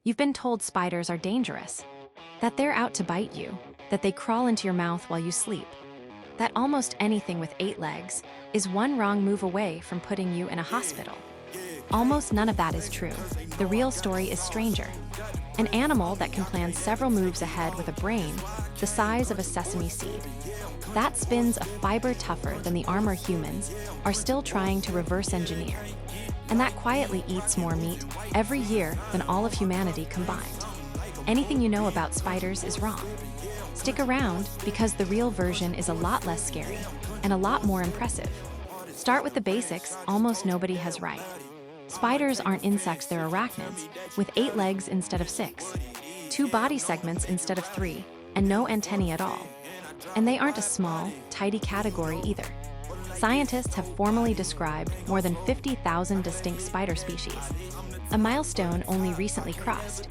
You've been told spiders are dangerous, that they're out to bite you, that they crawl into your mouth while you sleep, that almost anything with 8 legs is one wrong move away from putting you in a hospital. Almost none of that is true. The real story is stranger. An animal that can plan several moves ahead with a brain the size of a sesame seed. That spins a fiber tougher than the armor humans are still trying to reverse engineer. And that quietly eats more meat every year than all of humanity combined. Anything you know about spiders is wrong. Stick around because the real version is a lot less scary and a lot more impressive. Start with the basics almost nobody has right. Spiders aren't insects, they're arachnids, with 8 legs instead of 6, 2 body segments instead of 3, and no antennae at all. And they aren't a small, tidy category either. Scientists have formally described more than 50,000 distinct spider species, a milestone only recently crossed.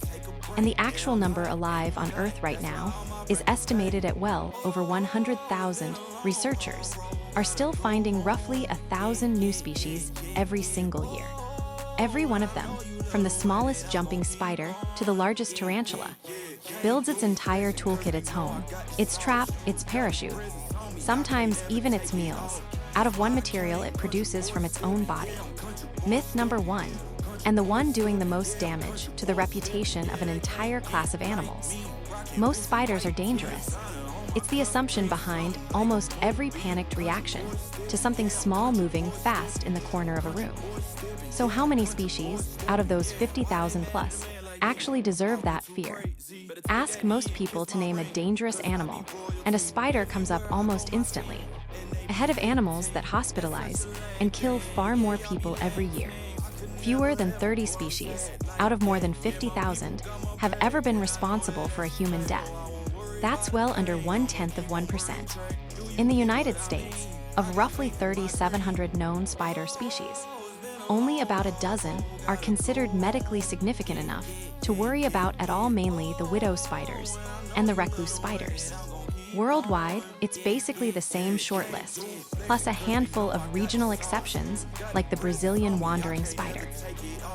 And the actual number alive on Earth right now is estimated at well over 100,000. Researchers are still finding roughly 1,000 new species every single year. Every one of them, from the smallest jumping spider to the largest tarantula, builds its entire toolkit its home, its trap, its parachute, sometimes even its meals, out of one material it produces from its own body. Myth number 1, and the one doing the most damage to the reputation of an entire class of animals. Most spiders are dangerous. It's the assumption behind almost every panicked reaction to something small moving fast in the corner of a room. So how many species, out of those 50,000 plus, actually deserve that fear? Ask most people to name a dangerous animal, and a spider comes up almost instantly, ahead of animals that hospitalize and kill far more people every year. Fewer than 30 species, out of more than 50,000, have ever been responsible for a human death. That's well under 0.1%. In the United States, of roughly 3,700 known spider species, only about a dozen are considered medically significant enough to worry about at all, mainly the widow spiders and the recluse spiders. Worldwide, it's basically the same short list, plus a handful of regional exceptions like the Brazilian wandering spider.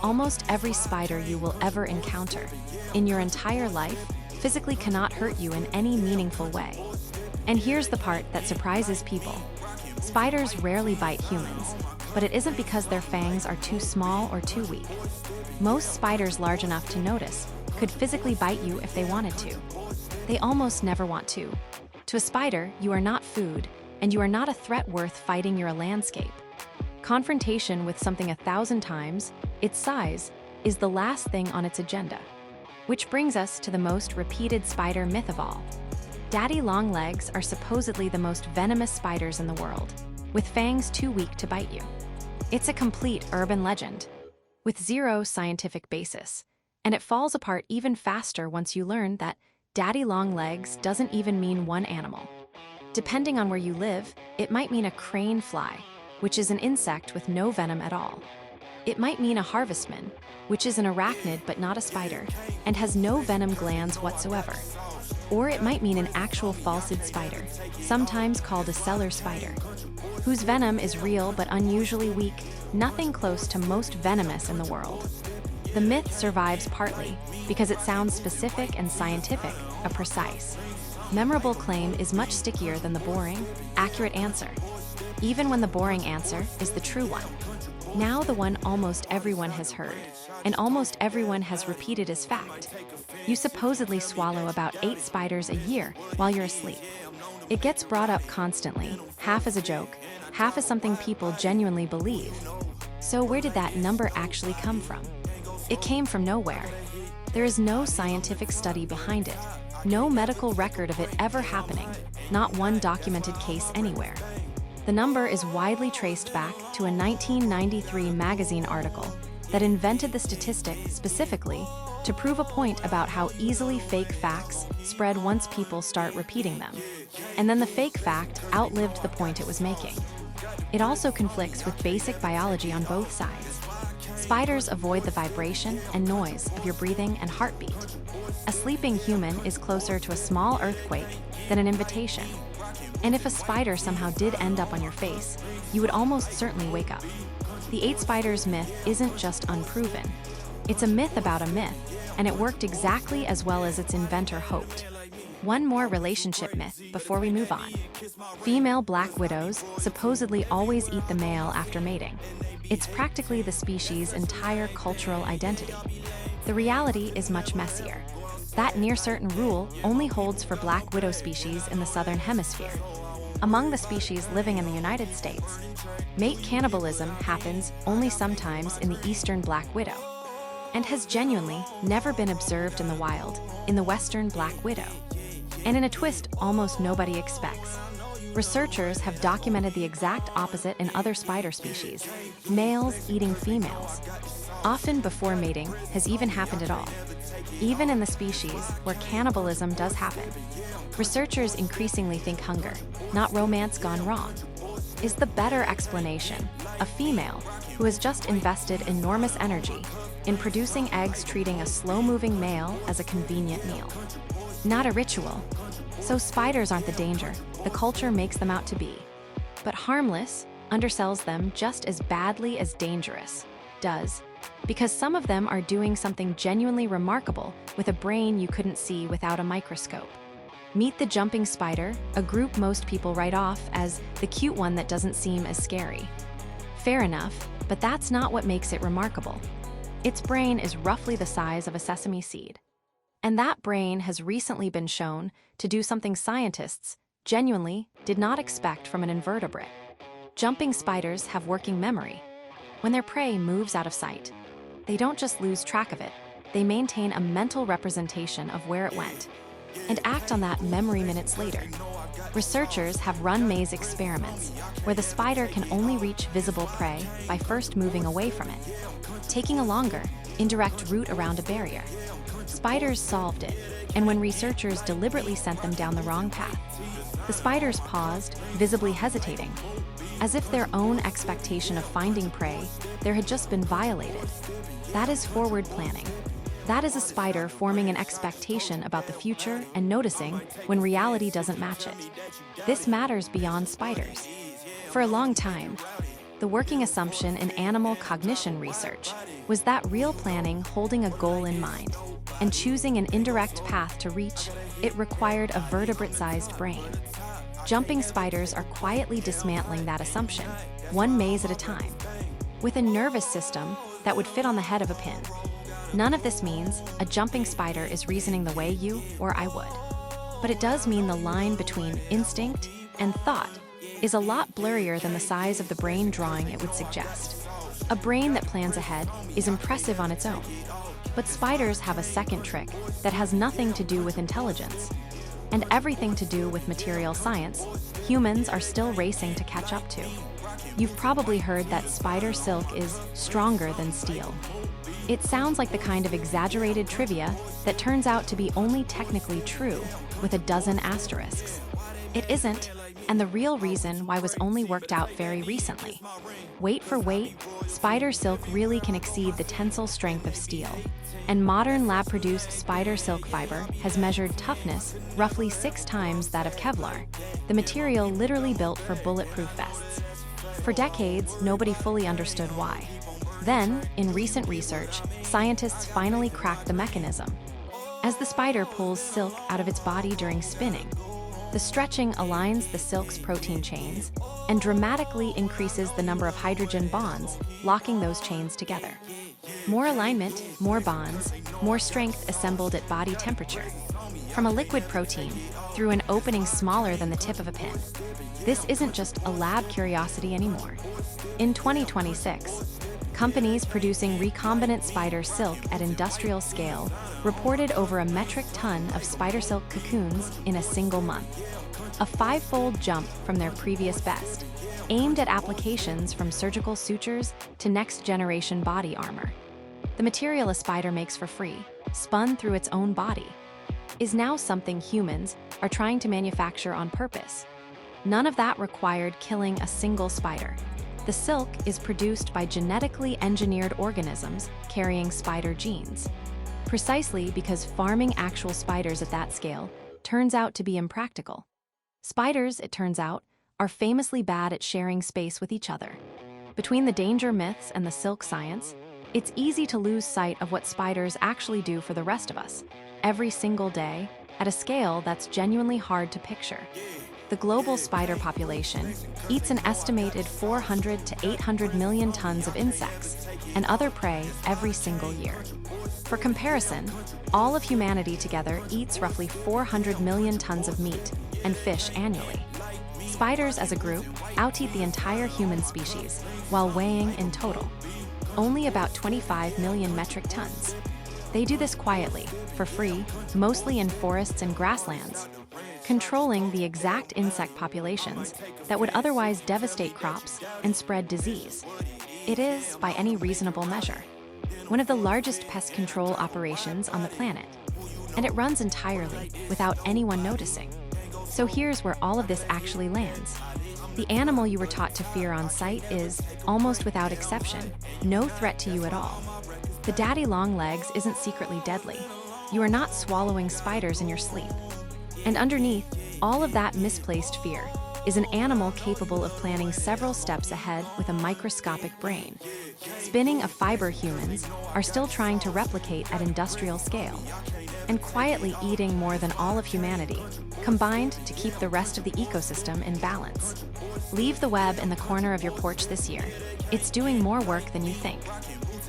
Almost every spider you will ever encounter in your entire life physically cannot hurt you in any meaningful way. And here's the part that surprises people. Spiders rarely bite humans, but it isn't because their fangs are too small or too weak. Most spiders large enough to notice could physically bite you if they wanted to. They almost never want to. To a spider, you are not food, and you are not a threat worth fighting. You're a landscape. Confrontation with something 1,000 times its size is the last thing on its agenda. Which brings us to the most repeated spider myth of all. Daddy long legs are supposedly the most venomous spiders in the world, with fangs too weak to bite you. It's a complete urban legend, with zero scientific basis, and it falls apart even faster once you learn that daddy long legs doesn't even mean one animal. Depending on where you live, it might mean a crane fly, which is an insect with no venom at all. It might mean a harvestman, which is an arachnid but not a spider, and has no venom glands whatsoever. Or it might mean an actual falsid spider, sometimes called a cellar spider, whose venom is real but unusually weak, nothing close to most venomous in the world. The myth survives partly because it sounds specific and scientific, a precise, memorable claim is much stickier than the boring, accurate answer, even when the boring answer is the true one. Now the one almost everyone has heard, and almost everyone has repeated as fact. You supposedly swallow about 8 spiders a year while you're asleep. It gets brought up constantly, half as a joke, half as something people genuinely believe. So where did that number actually come from? It came from nowhere. There is no scientific study behind it, no medical record of it ever happening, not one documented case anywhere. The number is widely traced back to a 1993 magazine article that invented the statistic specifically to prove a point about how easily fake facts spread once people start repeating them. And then the fake fact outlived the point it was making. It also conflicts with basic biology on both sides. Spiders avoid the vibration and noise of your breathing and heartbeat. A sleeping human is closer to a small earthquake than an invitation. And if a spider somehow did end up on your face, you would almost certainly wake up. The 8 spiders myth isn't just unproven. It's a myth about a myth, and it worked exactly as well as its inventor hoped. One more relationship myth before we move on. Female black widows supposedly always eat the male after mating. It's practically the species' entire cultural identity. The reality is much messier. That near-certain rule only holds for black widow species in the southern hemisphere. Among the species living in the United States, mate cannibalism happens only sometimes in the eastern black widow, and has genuinely never been observed in the wild in the western black widow. And in a twist almost nobody expects, researchers have documented the exact opposite in other spider species, males eating females. Often before mating has even happened at all. Even in the species where cannibalism does happen, researchers increasingly think hunger, not romance gone wrong, is the better explanation. A female who has just invested enormous energy in producing eggs, treating a slow-moving male as a convenient meal. Not a ritual. So spiders aren't the danger the culture makes them out to be. But harmless undersells them just as badly as dangerous does, because some of them are doing something genuinely remarkable with a brain you couldn't see without a microscope. Meet the jumping spider, a group most people write off as the cute one that doesn't seem as scary. Fair enough, but that's not what makes it remarkable. Its brain is roughly the size of a sesame seed. And that brain has recently been shown to do something scientists genuinely did not expect from an invertebrate. Jumping spiders have working memory. When their prey moves out of sight, they don't just lose track of it, they maintain a mental representation of where it went, and act on that memory minutes later. Researchers have run maze experiments where the spider can only reach visible prey by first moving away from it, taking a longer, indirect route around a barrier. Spiders solved it, and when researchers deliberately sent them down the wrong path, the spiders paused, visibly hesitating, as if their own expectation of finding prey there had just been violated. That is forward planning. That is a spider forming an expectation about the future and noticing when reality doesn't match it. This matters beyond spiders. For a long time, the working assumption in animal cognition research was that real planning, holding a goal in mind, and choosing an indirect path to reach it required a vertebrate-sized brain. Jumping spiders are quietly dismantling that assumption, one maze at a time, with a nervous system that would fit on the head of a pin. None of this means a jumping spider is reasoning the way you or I would. But it does mean the line between instinct and thought is a lot blurrier than the size of the brain drawing it would suggest. A brain that plans ahead is impressive on its own. But spiders have a second trick that has nothing to do with intelligence and everything to do with material science humans are still racing to catch up to. You've probably heard that spider silk is stronger than steel. It sounds like the kind of exaggerated trivia that turns out to be only technically true with a dozen asterisks. It isn't, and the real reason why was only worked out very recently. Weight for weight, spider silk really can exceed the tensile strength of steel, and modern lab-produced spider silk fiber has measured toughness roughly 6 times that of Kevlar, the material literally built for bulletproof vests. For decades, nobody fully understood why. Then, in recent research, scientists finally cracked the mechanism. As the spider pulls silk out of its body during spinning, the stretching aligns the silk's protein chains and dramatically increases the number of hydrogen bonds, locking those chains together. More alignment, more bonds, more strength assembled at body temperature. From a liquid protein through an opening smaller than the tip of a pin. This isn't just a lab curiosity anymore. In 2026, companies producing recombinant spider silk at industrial scale reported over a metric ton of spider silk cocoons in a single month. A 5-fold jump from their previous best, aimed at applications from surgical sutures to next-generation body armor. The material a spider makes for free, spun through its own body, is now something humans are trying to manufacture on purpose. None of that required killing a single spider. The silk is produced by genetically engineered organisms carrying spider genes, precisely because farming actual spiders at that scale turns out to be impractical. Spiders, it turns out, are famously bad at sharing space with each other. Between the danger myths and the silk science, It's easy to lose sight of what spiders actually do for the rest of us, every single day, at a scale that's genuinely hard to picture. The global spider population eats an estimated 400 to 800 million tons of insects and other prey every single year. For comparison, all of humanity together eats roughly 400 million tons of meat and fish annually. Spiders as a group out-eat the entire human species, while weighing in total only about 25 million metric tons. They do this quietly, for free, mostly in forests and grasslands, controlling the exact insect populations that would otherwise devastate crops and spread disease. It is, by any reasonable measure, one of the largest pest control operations on the planet, and it runs entirely without anyone noticing. So here's where all of this actually lands. The animal you were taught to fear on sight is, almost without exception, no threat to you at all. The daddy longlegs isn't secretly deadly. You are not swallowing spiders in your sleep. And underneath all of that misplaced fear is an animal capable of planning several steps ahead with a microscopic brain, spinning a fiber humans are still trying to replicate at industrial scale, and quietly eating more than all of humanity, combined to keep the rest of the ecosystem in balance. Leave the web in the corner of your porch this year. It's doing more work than you think.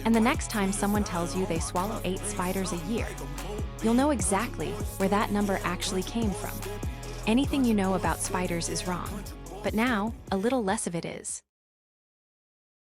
And the next time someone tells you they swallow 8 spiders a year, you'll know exactly where that number actually came from. Anything you know about spiders is wrong, but now a little less of it is.